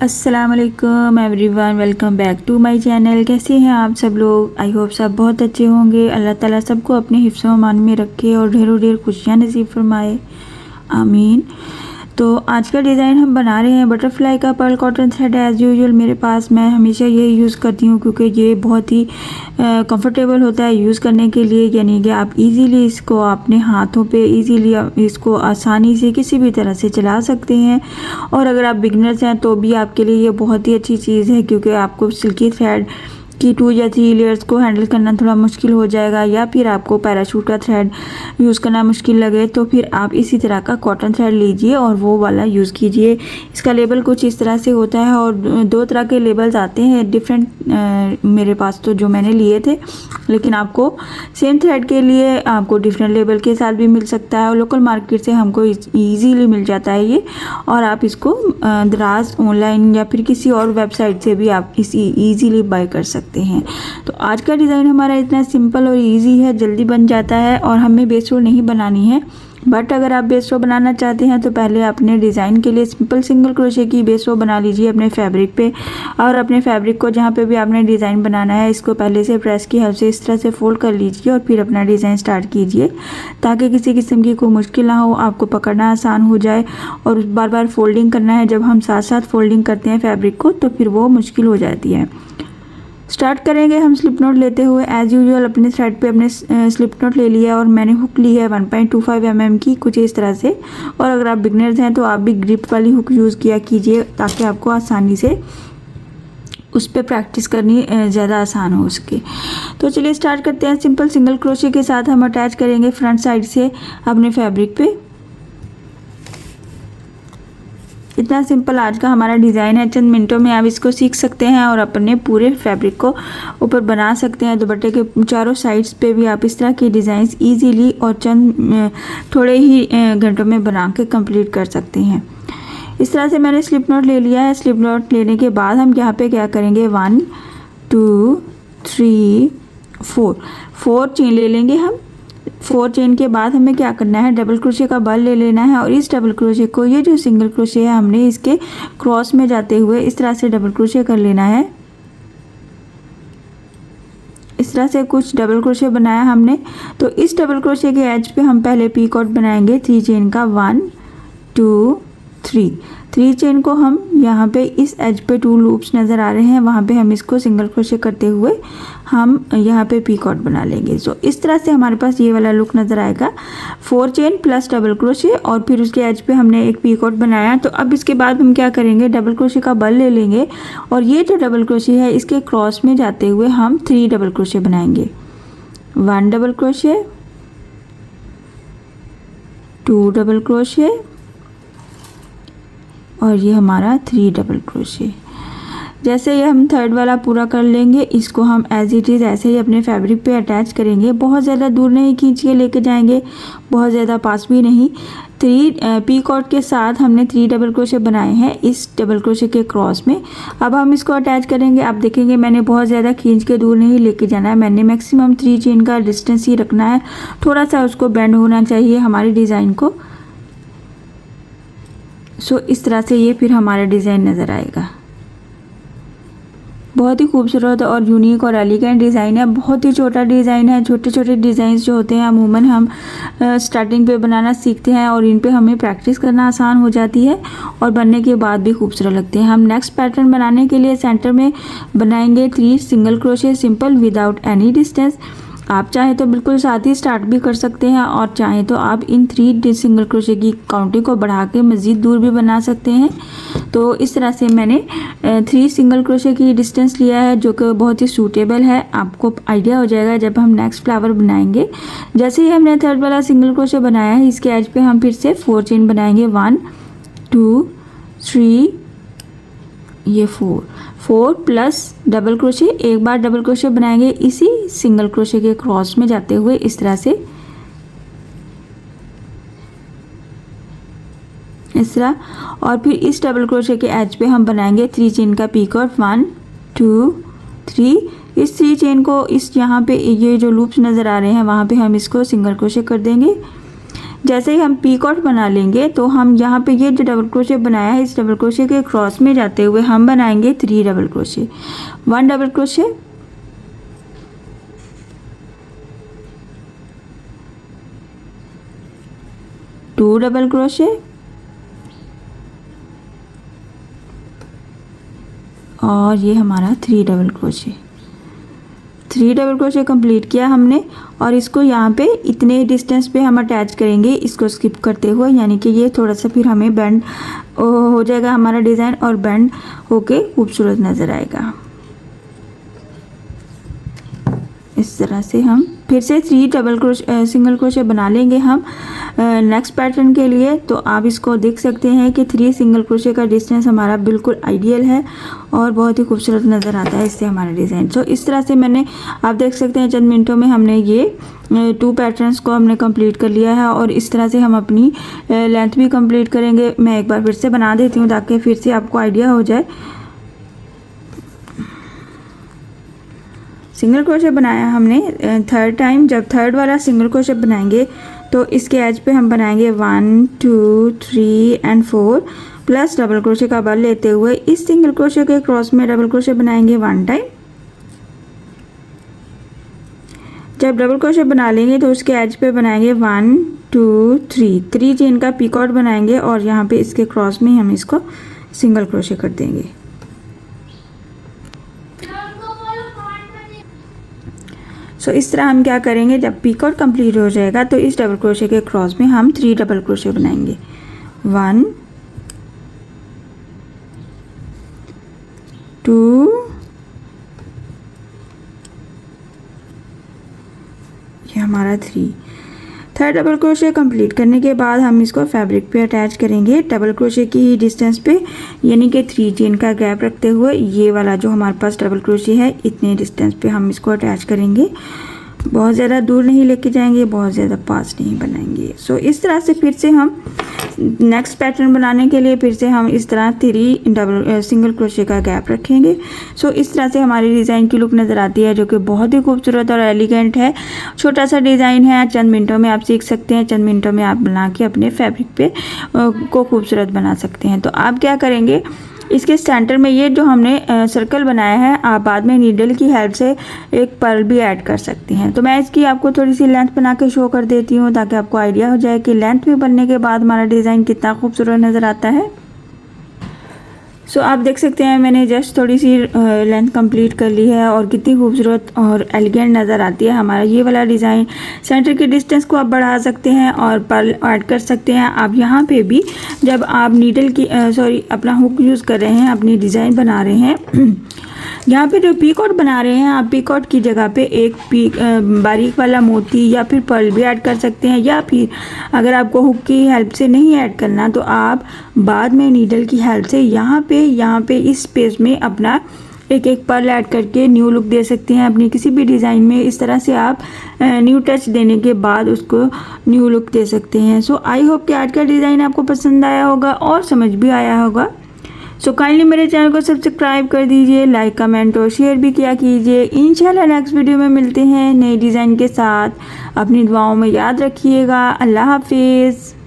अस्सलाम वालेकुम everyone, welcome back to my channel. कैसे हैं आप सब लोग? आई होप सब बहुत अच्छे होंगे। अल्लाह ताला सबको अपने हिफ्ज़ व अमान में रखे और ढेरों ढेर खुशियाँ नसीब फरमाए, आमीन। तो आज का डिज़ाइन हम बना रहे हैं बटरफ्लाई का pearl cotton thread. As usual मेरे पास, मैं हमेशा यही यूज़ करती हूँ क्योंकि ये बहुत ही कंफर्टेबल होता है यूज़ करने के लिए। यानी कि आप इजीली इसको अपने हाथों पे इजीली इसको आसानी से किसी भी तरह से चला सकते हैं। और अगर आप बिगनर्स हैं तो भी आपके लिए ये बहुत ही अच्छी चीज़ है, क्योंकि आपको सिल्की थ्रेड की 2 या 3 लेयर्स को हैंडल करना थोड़ा मुश्किल हो जाएगा, या फिर आपको पैराशूट का थ्रेड यूज़ करना मुश्किल लगे तो फिर आप इसी तरह का कॉटन थ्रेड लीजिए और वो वाला यूज़ कीजिए। इसका लेबल कुछ इस तरह से होता है और 2 तरह के लेबल्स आते हैं डिफरेंट। मेरे पास तो जो मैंने लिए थे, लेकिन आपको सेम थ्रेड के लिए आपको डिफरेंट लेबल के साथ भी मिल सकता है और लोकल मार्केट से हमको ईजीली मिल जाता है ये। और आप इसको दराज ऑनलाइन या फिर किसी और वेबसाइट से भी आप इसी ईजीली बाय कर सकते हैं। तो आज का डिज़ाइन हमारा इतना सिंपल और इजी है, जल्दी बन जाता है और हमें बेस रो नहीं बनानी है। बट अगर आप बेस रो बनाना चाहते हैं तो पहले अपने डिज़ाइन के लिए सिंपल सिंगल क्रोशे की बेस रो बना लीजिए अपने फैब्रिक पे। और अपने फैब्रिक को जहाँ पे भी आपने डिज़ाइन बनाना है, इसको पहले से प्रेस की हेल्प से इस तरह से फोल्ड कर लीजिए और फिर अपना डिज़ाइन स्टार्ट कीजिए, ताकि किसी किस्म की कोई मुश्किल ना हो, आपको पकड़ना आसान हो जाए। और बार बार फोल्डिंग करना है, जब हम साथ साथ फोल्डिंग करते हैं फैब्रिक को तो फिर वो मुश्किल हो जाती है। स्टार्ट करेंगे हम स्लिप नॉट लेते हुए। एज़ यूजुअल अपने थ्रेड पे अपने स्लिप नॉट ले लिया और मैंने हुक ली है 1.25 mm की, कुछ इस तरह से। और अगर आप बिगनर्स हैं तो आप भी ग्रिप वाली हुक यूज़ किया कीजिए, ताकि आपको आसानी से उस पर प्रैक्टिस करनी ज़्यादा आसान हो उसके। तो चलिए स्टार्ट करते हैं। सिंपल सिंगल क्रोशे के साथ हम अटैच करेंगे फ्रंट साइड से अपने फैब्रिक पे। इतना सिंपल आज का हमारा डिज़ाइन है। चंद मिनटों में आप इसको सीख सकते हैं और अपने पूरे फैब्रिक को ऊपर बना सकते हैं। दुपट्टे के चारों साइड्स पे भी आप इस तरह के डिज़ाइंस इजीली और चंद थोड़े ही घंटों में बना के कंप्लीट कर सकते हैं। इस तरह से मैंने स्लिप नॉट ले लिया है। स्लिप नॉट लेने के बाद हम यहाँ पे क्या करेंगे, 1 2 3 4 चेन ले लेंगे हम। 4 चेन के बाद हमें क्या करना है, डबल क्रोशे का बल ले लेना है और इस डबल क्रोशे को, ये जो सिंगल क्रोशे है हमने इसके क्रॉस में जाते हुए इस तरह से डबल क्रोशे कर लेना है। इस तरह से कुछ डबल क्रोशे बनाया हमने। तो इस डबल क्रोशे के एज पे हम पहले पीकॉट बनाएंगे 3 चेन का। 1 2 3 चेन को हम यहाँ पे इस एज पे 2 लूप्स नज़र आ रहे हैं, वहाँ पे हम इसको सिंगल क्रोशे करते हुए हम यहाँ पे पीकॉट बना लेंगे। सो इस तरह से हमारे पास ये वाला लुक नज़र आएगा। 4 चेन प्लस डबल क्रोशे और फिर उसके एज पे हमने एक पीकॉट बनाया। तो अब इसके बाद हम क्या करेंगे, डबल क्रोशे का बल ले लेंगे और ये जो डबल क्रोशे है इसके क्रॉस में जाते हुए हम 3 डबल क्रोशे बनाएंगे। 1 डबल क्रोशे, 2 डबल क्रोशे और ये हमारा 3 डबल क्रोशे। जैसे ये हम थर्ड वाला पूरा कर लेंगे, इसको हम एज इट इज़ ऐसे ही अपने फैब्रिक पे अटैच करेंगे। बहुत ज़्यादा दूर नहीं खींच के लेके जाएंगे, बहुत ज़्यादा पास भी नहीं। 3 पीकॉट के साथ हमने 3 डबल क्रोशे बनाए हैं इस डबल क्रोशे के क्रॉस में। अब हम इसको अटैच करेंगे। आप देखेंगे मैंने बहुत ज़्यादा खींच के दूर नहीं लेके जाना है, मैंने मैक्सिमम 3 चेन का डिस्टेंस ही रखना है। थोड़ा सा उसको बेंड होना चाहिए हमारे डिज़ाइन को। सो इस तरह से ये फिर हमारा डिज़ाइन नज़र आएगा। बहुत ही खूबसूरत और यूनिक और एलिगेंट डिज़ाइन है। बहुत ही छोटा डिज़ाइन है। छोटे छोटे डिज़ाइंस जो होते हैं अमूमन हम स्टार्टिंग पे बनाना सीखते हैं और इन पे हमें प्रैक्टिस करना आसान हो जाती है और बनने के बाद भी खूबसूरत लगते हैं। हम नेक्स्ट पैटर्न बनाने के लिए सेंटर में बनाएंगे 3 single crochet simple without any distance. आप चाहें तो बिल्कुल साथ ही स्टार्ट भी कर सकते हैं और चाहें तो आप इन 3 सिंगल क्रोशे की काउंटिंग को बढ़ा के मज़ीद दूर भी बना सकते हैं। तो इस तरह से मैंने 3 सिंगल क्रोशे की डिस्टेंस लिया है, जो कि बहुत ही सूटेबल है। आपको आइडिया हो जाएगा जब हम नेक्स्ट फ्लावर बनाएंगे। जैसे ही हमने थर्ड वाला सिंगल क्रोशे बनाया है, इसके एज पे हम फिर से 4 चेन बनाएंगे। 1 2 3 ये 4 प्लस डबल क्रोशे, एक बार डबल क्रोशे बनाएंगे इसी सिंगल क्रोशे के क्रॉस में जाते हुए इस तरह से, इस तरह। और फिर इस डबल क्रोशे के एज पे हम बनाएंगे 3 चेन का पीकॉट। 1 2 3 इस 3 चेन को इस यहाँ पे ये जो लूप्स नज़र आ रहे हैं वहाँ पे हम इसको सिंगल क्रोशे कर देंगे। जैसे ही हम पीकॉट बना लेंगे तो हम यहाँ पे ये जो डबल क्रोशे बनाया है, इस डबल क्रोशे के क्रॉस में जाते हुए हम बनाएंगे 3 double crochet, 1 double crochet, 2 double crochet और ये हमारा 3 double crochet. 3 double crochet complete किया हमने और इसको यहाँ पे इतने डिस्टेंस पे हम अटैच करेंगे, इसको स्किप करते हुए, यानी कि ये थोड़ा सा फिर हमें बेंड हो जाएगा हमारा डिज़ाइन और बेंड होके खूबसूरत नज़र आएगा। इस तरह से हम फिर से 3 डबल क्रोशे सिंगल क्रोशे बना लेंगे हम नेक्स्ट पैटर्न के लिए। तो आप इसको देख सकते हैं कि 3 सिंगल क्रोशे का डिस्टेंस हमारा बिल्कुल आइडियल है और बहुत ही खूबसूरत नज़र आता है इससे हमारा डिज़ाइन। तो इस तरह से मैंने, आप देख सकते हैं चंद मिनटों में हमने ये 2 पैटर्न्स को हमने कंप्लीट कर लिया है और इस तरह से हम अपनी लेंथ भी कंप्लीट करेंगे। मैं एक बार फिर से बना देती हूँ ताकि फिर से आपको आइडिया हो जाए। सिंगल क्रोशे बनाया हमने थर्ड टाइम, जब थर्ड वाला सिंगल क्रोशे बनाएंगे तो इसके एज पे हम बनाएंगे 1 2 3 एंड 4 प्लस डबल क्रोशे का बल लेते हुए इस सिंगल क्रोशे के क्रॉस में डबल क्रोशे बनाएंगे 1 टाइम। जब डबल क्रोशे बना लेंगे तो उसके एज पे बनाएंगे 1 2 3 चेन का पीकॉट बनाएंगे और यहाँ पे इसके क्रॉस में हम इसको सिंगल क्रोशे कर देंगे। सो इस तरह हम क्या करेंगे, जब पीकॉट कंप्लीट हो जाएगा तो इस डबल क्रोशे के क्रॉस में हम 3 डबल क्रोशे बनाएंगे। 1 2 ये हमारा 3। थर्ड डबल क्रोशे कंप्लीट करने के बाद हम इसको फैब्रिक पे अटैच करेंगे डबल क्रोशे की ही डिस्टेंस पे, यानी कि 3 चेन का गैप रखते हुए ये वाला जो हमारे पास डबल क्रोशे है इतने डिस्टेंस पे हम इसको अटैच करेंगे। बहुत ज़्यादा दूर नहीं लेके जाएंगे, बहुत ज़्यादा पास नहीं बनाएंगे। सो इस तरह से फिर से हम नेक्स्ट पैटर्न बनाने के लिए फिर से हम इस तरह 3 सिंगल क्रोशे का गैप रखेंगे। सो इस तरह से हमारी डिज़ाइन की लुक नज़र आती है जो कि बहुत ही खूबसूरत और एलिगेंट है। छोटा सा डिज़ाइन है, चंद मिनटों में आप सीख सकते हैं, चंद मिनटों में आप बना के अपने फैब्रिक पे को खूबसूरत बना सकते हैं। तो आप क्या करेंगे, इसके सेंटर में ये जो हमने सर्कल बनाया है, आप बाद में नीडल की हेल्प से एक पर्ल भी ऐड कर सकती हैं। तो मैं इसकी आपको थोड़ी सी लेंथ बना के शो कर देती हूँ ताकि आपको आइडिया हो जाए कि लेंथ में बनने के बाद हमारा डिज़ाइन कितना खूबसूरत नज़र आता है। सो आप देख सकते हैं मैंने जस्ट थोड़ी सी लेंथ कंप्लीट कर ली है और कितनी खूबसूरत और एलिगेंट नज़र आती है हमारा ये वाला डिज़ाइन। सेंटर की डिस्टेंस को आप बढ़ा सकते हैं और पर्ल ऐड कर सकते हैं। आप यहाँ पे भी जब आप नीडल की अपना हुक यूज़ कर रहे हैं, अपनी डिज़ाइन बना रहे हैं, यहाँ पे जो पीकॉट बना रहे हैं आप पीकॉट की जगह पे एक बारीक वाला मोती या फिर पर्ल भी ऐड कर सकते हैं, या फिर अगर आपको हुक की हेल्प से नहीं ऐड करना तो आप बाद में नीडल की हेल्प से यहाँ पे इस स्पेस में अपना एक पर्ल ऐड करके न्यू लुक दे सकते हैं अपनी किसी भी डिज़ाइन में। इस तरह से आप न्यू टच देने के बाद उसको न्यू लुक दे सकते हैं। सो आई होप कि आज का डिज़ाइन आपको पसंद आया होगा और समझ भी आया होगा। सो काइंडली मेरे चैनल को सब्सक्राइब कर दीजिए, लाइक कमेंट और शेयर भी किया कीजिए। इंशाल्लाह नेक्स्ट वीडियो में मिलते हैं नए डिज़ाइन के साथ। अपनी दुआओं में याद रखिएगा। अल्लाह हाफिज़।